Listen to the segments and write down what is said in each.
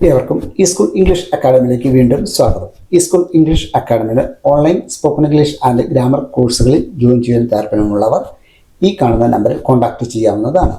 ഏവർക്കും ഈ school English അക്കാഡമിയിലേക്ക് വീണ്ടും സ്വാഗതം. ഈ സ്കൂൾ ഇംഗ്ലീഷ് അക്കാഡമിയുടെ online spoken English and grammar കോഴ്സുകളിൽ ജോയിൻ ചെയ്യാൻ താല്പര്യമുള്ളവർ ഈ കാണുന്ന നമ്പറിൽ കോൺടാക്ട് ചെയ്യാവുന്നതാണ്.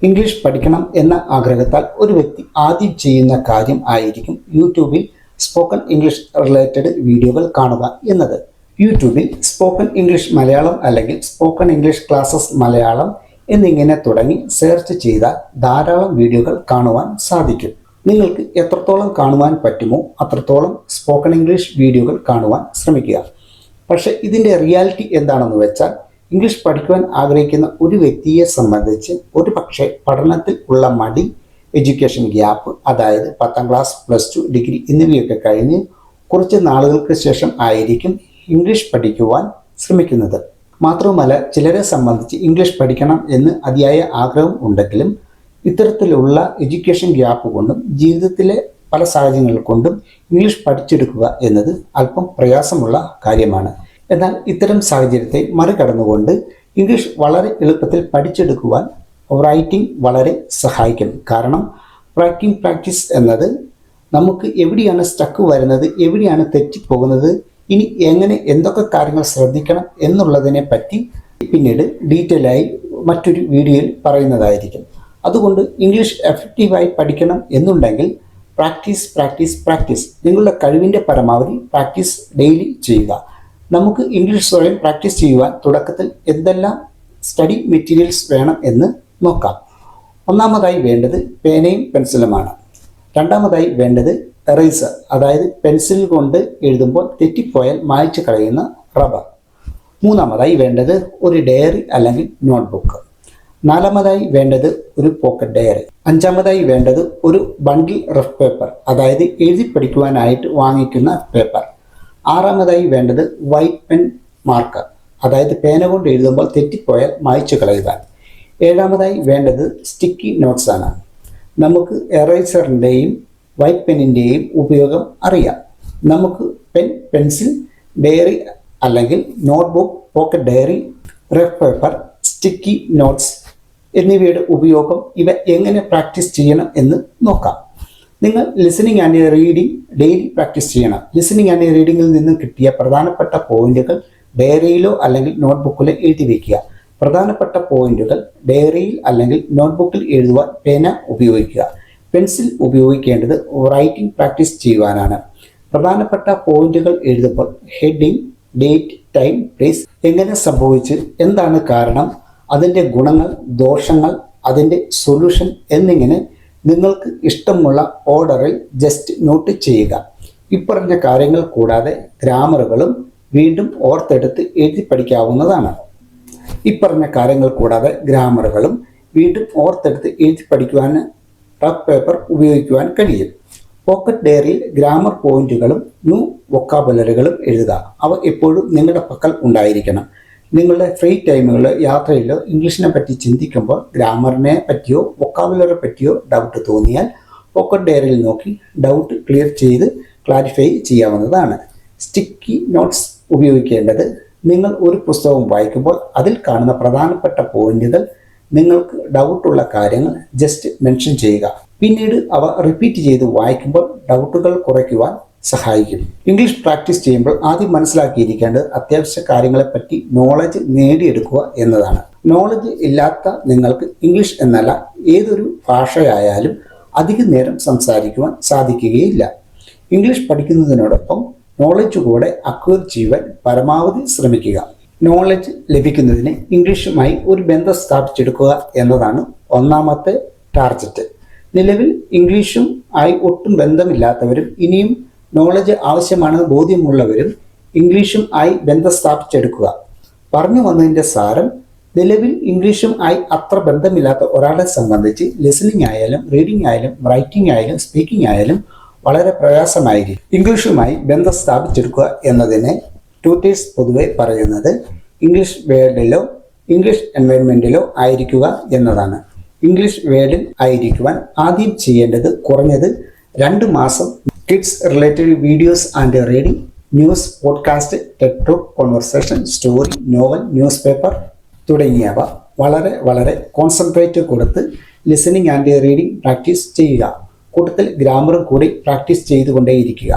ഇംഗ്ലീഷ് പഠിക്കണം എന്ന ആഗ്രഹത്താൽ ഒരു വ്യക്തി ആദ്യം ചെയ്യുന്ന കാര്യം ആയിരിക്കും യൂട്യൂബിൽ സ്പോക്കൺ ഇംഗ്ലീഷ് റിലേറ്റഡ് വീഡിയോകൾ കാണുക എന്നത്. യൂട്യൂബിൽ സ്പോക്കൺ ഇംഗ്ലീഷ് മലയാളം അല്ലെങ്കിൽ സ്പോക്കൺ ഇംഗ്ലീഷ് ക്ലാസ്സസ് മലയാളം എന്നിങ്ങനെ തുടങ്ങി സെർച്ച് ചെയ്താൽ ധാരാളം വീഡിയോകൾ കാണുവാൻ സാധിക്കും. നിങ്ങൾക്ക് എത്രത്തോളം കാണുവാൻ പറ്റുമോ അത്രത്തോളം സ്പോക്കൺ ഇംഗ്ലീഷ് വീഡിയോകൾ കാണുവാൻ ശ്രമിക്കുക. പക്ഷേ ഇതിൻ്റെ റിയാലിറ്റി എന്താണെന്ന് വെച്ചാൽ ഇംഗ്ലീഷ് പഠിക്കുവാൻ ആഗ്രഹിക്കുന്ന ഒരു വ്യക്തിയെ സംബന്ധിച്ച് ഒരു പക്ഷേ പഠനത്തിൽ ഉള്ള മടി, എഡ്യൂക്കേഷൻ ഗ്യാപ്പ്, അതായത് 10ാം ക്ലാസ്, +2, ഡിഗ്രി എന്നിവയൊക്കെ കഴിഞ്ഞ് കുറച്ച് നാളുകൾക്ക് ശേഷം ആയിരിക്കും ഇംഗ്ലീഷ് പഠിക്കുവാൻ ശ്രമിക്കുന്നത്. മാത്രവുമല്ല, ചിലരെ സംബന്ധിച്ച് ഇംഗ്ലീഷ് പഠിക്കണം എന്ന് അതിയായ ആഗ്രഹം ഉണ്ടെങ്കിലും ഇത്തരത്തിലുള്ള എഡ്യൂക്കേഷൻ ഗ്യാപ്പ് കൊണ്ടും ജീവിതത്തിലെ പല സാഹചര്യങ്ങൾ കൊണ്ടും ഇംഗ്ലീഷ് പഠിച്ചെടുക്കുക എന്നത് അല്പം പ്രയാസമുള്ള കാര്യമാണ്. എന്നാൽ ഇത്തരം സാഹചര്യത്തെ മറികടന്നുകൊണ്ട് ഇംഗ്ലീഷ് വളരെ എളുപ്പത്തിൽ പഠിച്ചെടുക്കുവാൻ റൈറ്റിംഗ് വളരെ സഹായിക്കും. കാരണം റൈറ്റിംഗ് പ്രാക്ടീസ് എന്നത് നമുക്ക് എവിടെയാണ് സ്റ്റക്ക് വരുന്നത്, എവിടെയാണ് തെറ്റിപ്പോകുന്നത്, ഇനി എങ്ങനെ എന്തൊക്കെ കാര്യങ്ങൾ ശ്രദ്ധിക്കണം എന്നുള്ളതിനെ പറ്റി പിന്നീട് ഡീറ്റെയിൽ ആയി മറ്റൊരു വീഡിയോയിൽ പറയുന്നതായിരിക്കും. അതുകൊണ്ട് ഇംഗ്ലീഷ് എഫക്റ്റീവായി പഠിക്കണം എന്നുണ്ടെങ്കിൽ പ്രാക്ടീസ് പ്രാക്ടീസ് പ്രാക്ടീസ്. നിങ്ങളുടെ കഴിവിൻ്റെ പരമാവധി പ്രാക്ടീസ് ഡെയിലി ചെയ്യുക. നമുക്ക് ഇംഗ്ലീഷ് സ്വയം പ്രാക്ടീസ് ചെയ്യുവാൻ തുടക്കത്തിൽ എന്തെല്ലാം സ്റ്റഡി മെറ്റീരിയൽസ് വേണം എന്ന് നോക്കാം. ഒന്നാമതായി വേണ്ടത് പേനയും പെൻസിലുമാണ്. രണ്ടാമതായി വേണ്ടത് എറേസർ, അതായത് പെൻസിൽ കൊണ്ട് എഴുതുമ്പോൾ തെറ്റിപ്പോയാൽ മായ്ച്ചു കളയുന്ന റബ്ബർ. മൂന്നാമതായി വേണ്ടത് ഒരു ഡയറി അല്ലെങ്കിൽ നോട്ട്ബുക്ക്. നാലാമതായി വേണ്ടത് ഒരു പോക്കറ്റ് ഡയറി. അഞ്ചാമതായി വേണ്ടത് ഒരു ബണ്ടിൽ റഫ് പേപ്പർ, അതായത് എഴുതി പഠിക്കുവാനായിട്ട് വാങ്ങിക്കുന്ന പേപ്പർ. ആറാമതായി വേണ്ടത് വൈറ്റ് പെൻ മാർക്കർ, അതായത് പേന കൊണ്ട് എഴുതുമ്പോൾ തെറ്റിപ്പോയാൽ മായ്ച്ചു കളയുവാൻ. ഏഴാമതായി വേണ്ടത് സ്റ്റിക്കി നോട്ട്സ് ആണ്. നമുക്ക് എറേസറിൻ്റെയും വൈറ്റ് പെന്നിൻ്റെയും ഉപയോഗം അറിയാം. നമുക്ക് പെൻ, പെൻസിൽ, ഡയറി അല്ലെങ്കിൽ notebook, pocket diary, rough paper, sticky notes എന്നിവയുടെ ഉപയോഗം, ഇവ എങ്ങനെ പ്രാക്ടീസ് ചെയ്യണം എന്ന് നോക്കാം. നിങ്ങൾ listening and reading daily practice ചെയ്യണം. ലിസണിങ് ആൻഡ് റീഡിങ്ങിൽ നിന്ന് കിട്ടിയ പ്രധാനപ്പെട്ട പോയിന്റുകൾ ഡയറിയിലോ അല്ലെങ്കിൽ നോട്ട്ബുക്കിലോ എഴുതി വയ്ക്കുക. പ്രധാനപ്പെട്ട പോയിന്റുകൾ ഡയറിയിൽ അല്ലെങ്കിൽ നോട്ട്ബുക്കിൽ എഴുതുവാൻ പേന ഉപയോഗിക്കുക. പെൻസിൽ ഉപയോഗിക്കേണ്ടത് റൈറ്റിംഗ് പ്രാക്ടീസ് ചെയ്യുവാനാണ്. പ്രധാനപ്പെട്ട പോയിന്റുകൾ എഴുതുമ്പോൾ ഹെഡിങ്, ഡേറ്റ്, ടൈം, പ്ലേസ്, എങ്ങനെ സംഭവിച്ച്, എന്താണ് കാരണം, അതിൻ്റെ ഗുണങ്ങൾ, ദോഷങ്ങൾ, അതിൻ്റെ സൊല്യൂഷൻ എന്നിങ്ങനെ നിങ്ങൾക്ക് ഇഷ്ടമുള്ള ഓർഡറിൽ ജസ്റ്റ് നോട്ട് ചെയ്യുക. ഇപ്പറഞ്ഞ കാര്യങ്ങൾ കൂടാതെ ഗ്രാമറുകളും വീണ്ടും ഓർത്തെടുത്ത് എഴുതി പഠിക്കാവുന്നതാണ്. ഇപ്പറഞ്ഞ കാര്യങ്ങൾ കൂടാതെ ഗ്രാമറുകളും വീണ്ടും ഓർത്തെടുത്ത് എഴുതി പഠിക്കുവാൻ റഫ് പേപ്പർ ഉപയോഗിക്കുവാൻ കഴിയും. പോക്കറ്റ് ഡയറിയിൽ ഗ്രാമർ പോയിന്റുകളും ന്യൂ വൊക്കാബുലറികളും എഴുതുക. അവ എപ്പോഴും നിങ്ങളുടെ പക്കൽ ഉണ്ടായിരിക്കണം. നിങ്ങളുടെ ഫ്രീ ടൈമുകളിലോ യാത്രയിലോ ഇംഗ്ലീഷിനെ പറ്റി ചിന്തിക്കുമ്പോൾ ഗ്രാമറിനെ പറ്റിയോ വൊക്കാബുലറിയെ പറ്റിയോ ഡൗട്ട് തോന്നിയാൽ പോക്കറ്റ് ഡയറിയിൽ നോക്കി ഡൗട്ട് ക്ലിയർ ചെയ്ത് ക്ലാരിഫൈ ചെയ്യാവുന്നതാണ്. സ്റ്റിക്കി നോട്ട്സ് ഉപയോഗിക്കേണ്ടത് നിങ്ങൾ ഒരു പുസ്തകം വായിക്കുമ്പോൾ അതിൽ കാണുന്ന പ്രധാനപ്പെട്ട പോയിന്റുകൾ, നിങ്ങൾക്ക് ഡൗട്ടുള്ള കാര്യങ്ങൾ ജസ്റ്റ് മെൻഷൻ ചെയ്യുക. പിന്നീട് അവ റിപ്പീറ്റ് ചെയ്ത് വായിക്കുമ്പോൾ ഡൗട്ടുകൾ കുറയ്ക്കുവാൻ സഹായിക്കും. ഇംഗ്ലീഷ് പ്രാക്ടീസ് ചെയ്യുമ്പോൾ ആദ്യം മനസ്സിലാക്കിയിരിക്കേണ്ടത് അത്യാവശ്യ കാര്യങ്ങളെപ്പറ്റി നോളജ് നേടിയെടുക്കുക എന്നതാണ്. നോളജ് ഇല്ലാത്ത നിങ്ങൾക്ക് ഇംഗ്ലീഷ് എന്നല്ല ഏതൊരു ഭാഷയായാലും അധിക നേരം സംസാരിക്കുവാൻ സാധിക്കുകയില്ല. ഇംഗ്ലീഷ് പഠിക്കുന്നതിനോടൊപ്പം നോളജ് കൂടെ അക്വയർ ചെയ്യുവാൻ പരമാവധി ശ്രമിക്കുക. നോളജ് ലഭിക്കുന്നതിന് ഇംഗ്ലീഷുമായി ഒരു ബന്ധം സ്ഥാപിച്ചെടുക്കുക എന്നതാണ് ഒന്നാമത്തെ ടാർഗറ്റ്. നിലവിൽ ഇംഗ്ലീഷും ആയി ഒട്ടും ബന്ധമില്ലാത്തവരും ഇനിയും നോളജ് ആവശ്യമാണെന്ന് ബോധ്യമുള്ളവരും ഇംഗ്ലീഷും ആയി ബന്ധം സ്ഥാപിച്ചെടുക്കുക. പറഞ്ഞു വന്നതിൻ്റെ സാരം, നിലവിൽ ഇംഗ്ലീഷും ആയി അത്ര ബന്ധമില്ലാത്ത ഒരാളെ സംബന്ധിച്ച് ലിസണിങ് ആയാലും റീഡിംഗ് ആയാലും റൈറ്റിംഗ് ആയാലും സ്പീക്കിംഗ് ആയാലും വളരെ പ്രയാസമായിരിക്കും. ഇംഗ്ലീഷുമായി ബന്ധം സ്ഥാപിച്ചെടുക്കുക എന്നതിനെ ട്യൂട്ടേഴ്സ് പൊതുവെ പറയുന്നത് ഇംഗ്ലീഷ് വേർഡിലോ ഇംഗ്ലീഷ് എൻവയൺമെൻറ്റിലോ ആയിരിക്കുക എന്നതാണ്. ഇംഗ്ലീഷ് വേർഡിൽ ആയിരിക്കുവാൻ ആദ്യം ചെയ്യേണ്ടത് കുറഞ്ഞത് 2 മാസം kids related videos and reading, news, podcast, Ted talk, conversation, story, novel, news paper തുടങ്ങിയവ വളരെ കോൺസെൻട്രേറ്റ് കൊടുത്ത് ലിസണിങ് ആൻഡ് റീഡിംഗ് പ്രാക്ടീസ് ചെയ്യുക. കൂട്ടത്തിൽ ഗ്രാമറും കൂടി പ്രാക്ടീസ് ചെയ്തുകൊണ്ടേയിരിക്കുക.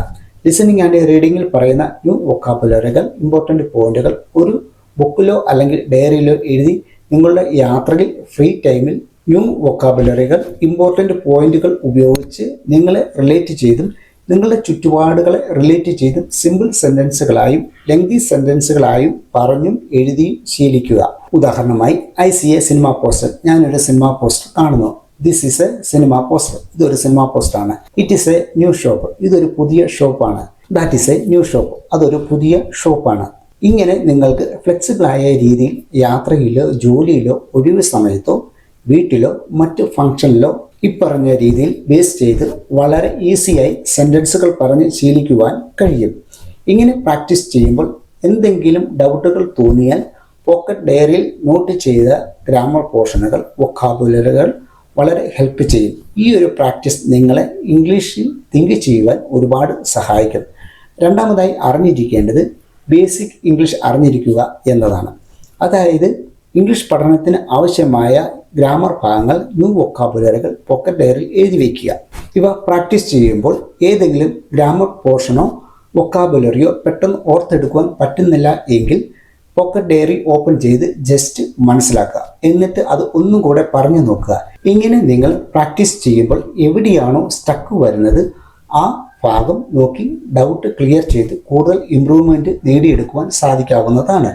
ലിസണിങ് ആൻഡ് റീഡിങ്ങിൽ പറയുന്ന ന്യൂ വൊക്കാബുലറികൾ, ഇമ്പോർട്ടൻ്റ് പോയിന്റുകൾ ഒരു ബുക്കിലോ അല്ലെങ്കിൽ ഡയറിയിലോ എഴുതി നിങ്ങളുടെ യാത്രയിൽ ഫ്രീ ടൈമിൽ ന്യൂ വൊക്കാബുലറികൾ, ഇമ്പോർട്ടൻ്റ് പോയിന്റുകൾ ഉപയോഗിച്ച് നിങ്ങളെ റിലേറ്റ് ചെയ്തും നിങ്ങളുടെ ചുറ്റുപാടുകളെ റിലേറ്റ് ചെയ്തും സിമ്പിൾ സെൻറ്റൻസുകളായും ലെങ്തി സെൻറ്റൻസുകളായും പറഞ്ഞും എഴുതിയും ശീലിക്കുക. ഉദാഹരണമായി, I see a cinema poster. ഞാനൊരു സിനിമ പോസ്റ്റർ കാണുന്നു. This is a cinema poster. ഇതൊരു സിനിമ പോസ്റ്ററാണ്. It is a new shop. ഇതൊരു പുതിയ ഷോപ്പാണ്. That is a new shop. അതൊരു പുതിയ ഷോപ്പാണ്. ഇങ്ങനെ നിങ്ങൾക്ക് ഫ്ലെക്സിബിളായ രീതിയിൽ യാത്രയിലോ ജോലിയിലോ ഒഴിവ് സമയത്തോ വീട്ടിലോ മറ്റ് ഫംഗ്ഷനിലോ ഇപ്പറഞ്ഞ രീതിയിൽ ബേസ് ചെയ്ത് വളരെ ഈസിയായി സെൻറ്റൻസുകൾ പറഞ്ഞ് ശീലിക്കുവാൻ കഴിയും. ഇങ്ങനെ പ്രാക്ടീസ് ചെയ്യുമ്പോൾ എന്തെങ്കിലും ഡൗട്ടുകൾ തോന്നിയാൽ പോക്കറ്റ് ഡയറിയിൽ നോട്ട് ചെയ്ത ഗ്രാമർ പോർഷനുകൾ, വൊക്കാബുലറികൾ വളരെ ഹെൽപ്പ് ചെയ്യും. ഈ ഒരു പ്രാക്ടീസ് നിങ്ങളെ ഇംഗ്ലീഷിൽ തിങ്ക് ചെയ്യുവാൻ ഒരുപാട് സഹായിക്കും. രണ്ടാമതായി അറിഞ്ഞിരിക്കേണ്ടത് ബേസിക് ഇംഗ്ലീഷ് അറിഞ്ഞിരിക്കുക എന്നതാണ്. അതായത് ഇംഗ്ലീഷ് പഠനത്തിന് ആവശ്യമായ ഗ്രാമർ ഭാഗങ്ങൾ, ന്യൂ വൊക്കാബുലറികൾ പോക്കറ്റ് ഡയറിയിൽ എഴുതി വയ്ക്കുക. ഇവ പ്രാക്ടീസ് ചെയ്യുമ്പോൾ ഏതെങ്കിലും ഗ്രാമർ പോർഷനോ വൊക്കാബുലറിയോ പെട്ടെന്ന് ഓർത്തെടുക്കുവാൻ പറ്റുന്നില്ല എങ്കിൽ പോക്കറ്റ് ഡയറി ഓപ്പൺ ചെയ്ത് ജസ്റ്റ് മനസ്സിലാക്കുക. എന്നിട്ട് അത് ഒന്നും കൂടെ പറഞ്ഞു നോക്കുക. ഇങ്ങനെ നിങ്ങൾ പ്രാക്ടീസ് ചെയ്യുമ്പോൾ എവിടെയാണോ സ്റ്റക്ക് വരുന്നത് ആ ഭാഗം നോക്കി ഡൗട്ട് ക്ലിയർ ചെയ്ത് കൂടുതൽ ഇംപ്രൂവ്മെൻറ്റ് നേടിയെടുക്കുവാൻ സാധിക്കാവുന്നതാണ്.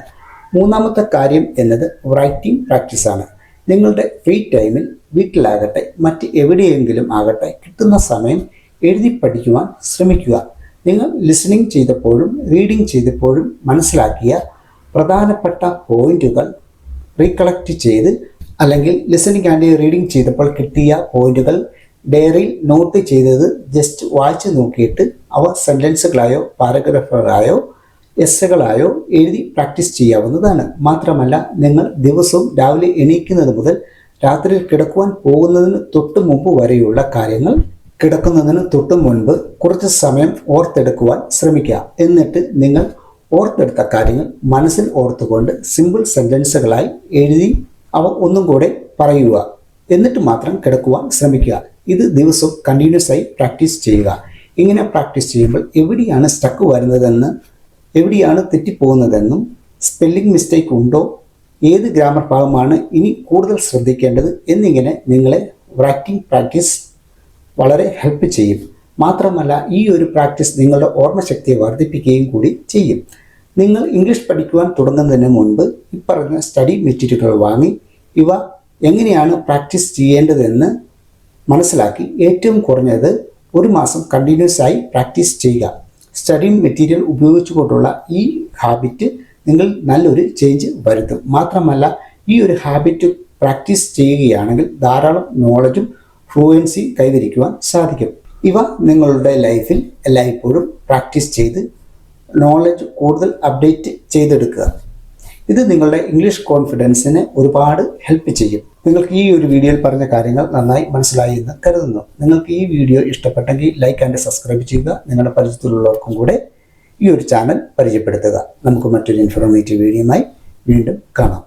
മൂന്നാമത്തെ കാര്യം എന്നത് റൈറ്റിംഗ് പ്രാക്ടീസാണ്. നിങ്ങളുടെ ഫ്രീ ടൈമിൽ വീട്ടിലാകട്ടെ മറ്റ് എവിടെയെങ്കിലും ആകട്ടെ കിട്ടുന്ന സമയം എഴുതി പഠിക്കുവാൻ ശ്രമിക്കുക. നിങ്ങൾ ലിസണിങ് ചെയ്തപ്പോഴും റീഡിംഗ് ചെയ്തപ്പോഴും മനസ്സിലാക്കിയ പ്രധാനപ്പെട്ട പോയിന്റുകൾ റീകളക്ട് ചെയ്ത് അല്ലെങ്കിൽ ലിസണിങ് ആൻഡ് റീഡിംഗ് ചെയ്തപ്പോൾ കിട്ടിയ പോയിന്റുകൾ ഡയറിയിൽ നോട്ട് ചെയ്തത് ജസ്റ്റ് വായിച്ച് നോക്കിയിട്ട് അവ സെൻറ്റൻസുകളായോ പാരഗ്രാഫുകളായോ എസ്സകളായോ എഴുതി പ്രാക്ടീസ് ചെയ്യാവുന്നതാണ്. മാത്രമല്ല, നിങ്ങൾ ദിവസവും രാവിലെ എണീക്കുന്നത് മുതൽ രാത്രിയിൽ കിടക്കുവാൻ പോകുന്നതിന് തൊട്ട് മുമ്പ് വരെയുള്ള കാര്യങ്ങൾ കിടക്കുന്നതിന് തൊട്ട് മുൻപ് കുറച്ച് സമയം ഓർത്തെടുക്കുവാൻ ശ്രമിക്കുക. എന്നിട്ട് നിങ്ങൾ ഓർത്തെടുത്ത കാര്യങ്ങൾ മനസ്സിൽ ഓർത്തുകൊണ്ട് സിമ്പിൾ സെൻറ്റൻസുകളായി എഴുതി അവ ഒന്നും കൂടെ പറയുക. എന്നിട്ട് മാത്രം കിടക്കുവാൻ ശ്രമിക്കുക. ഇത് ദിവസവും കണ്ടിന്യൂസ് ആയി പ്രാക്ടീസ് ചെയ്യുക. ഇങ്ങനെ പ്രാക്ടീസ് ചെയ്യുമ്പോൾ എവിടെയാണ് സ്റ്റക്ക് വരുന്നതെന്ന്, എവിടെയാണ് തെറ്റിപ്പോകുന്നതെന്നും, സ്പെല്ലിംഗ് മിസ്റ്റേക്ക് ഉണ്ടോ, ഏത് ഗ്രാമർ ഭാഗമാണ് ഇനി കൂടുതൽ ശ്രദ്ധിക്കേണ്ടത് എന്നിങ്ങനെ നിങ്ങളെ റൈറ്റിംഗ് പ്രാക്ടീസ് വളരെ ഹെൽപ്പ് ചെയ്യും. മാത്രമല്ല, ഈ ഒരു പ്രാക്ടീസ് നിങ്ങളുടെ ഓർമ്മശക്തിയെ വർദ്ധിപ്പിക്കുകയും കൂടി ചെയ്യും. നിങ്ങൾ ഇംഗ്ലീഷ് പഠിക്കുവാൻ തുടങ്ങുന്നതിന് മുൻപ് ഇപ്പറഞ്ഞ സ്റ്റഡി മെറ്റീരിയലുകൾ വാങ്ങി ഇവ എങ്ങനെയാണ് പ്രാക്ടീസ് ചെയ്യേണ്ടതെന്ന് മനസ്സിലാക്കി ഏറ്റവും കുറഞ്ഞത് ഒരു മാസം കണ്ടിന്യൂസ് ആയി പ്രാക്ടീസ് ചെയ്യുക. സ്റ്റഡി മെറ്റീരിയൽ ഉപയോഗിച്ചുകൊണ്ടുള്ള ഈ ഹാബിറ്റ് നിങ്ങൾ നല്ലൊരു ചേഞ്ച് വരുത്തും. മാത്രമല്ല, ഈ ഒരു ഹാബിറ്റ് പ്രാക്ടീസ് ചെയ്യുകയാണെങ്കിൽ ധാരാളം നോളജും ഫ്ലുവൻസി കൈവരിക്കുവാൻ സാധിക്കും. ഇവ നിങ്ങളുടെ ലൈഫിൽ എല്ലായ്പ്പോഴും പ്രാക്ടീസ് ചെയ്ത് നോളജ് കൂടുതൽ അപ്ഡേറ്റ് ചെയ്തെടുക്കുക. ഇത് നിങ്ങളുടെ ഇംഗ്ലീഷ് കോൺഫിഡൻസിനെ ഒരുപാട് ഹെൽപ്പ് ചെയ്യും. നിങ്ങൾക്ക് ഈ ഒരു വീഡിയോയിൽ പറഞ്ഞ കാര്യങ്ങൾ നന്നായി മനസ്സിലായി എന്ന് കരുതുന്നു. നിങ്ങൾക്ക് ഈ വീഡിയോ ഇഷ്ടപ്പെട്ടെങ്കിൽ ലൈക്ക് ആൻഡ് സബ്സ്ക്രൈബ് ചെയ്യുക. നിങ്ങളുടെ പരിചയത്തിലുള്ളവർക്കും കൂടെ ഈ ഒരു ചാനൽ പരിചയപ്പെടുത്തുക. നമുക്ക് മറ്റൊരു ഇൻഫോർമേറ്റീവ് വീഡിയോയുമായി വീണ്ടും കാണാം.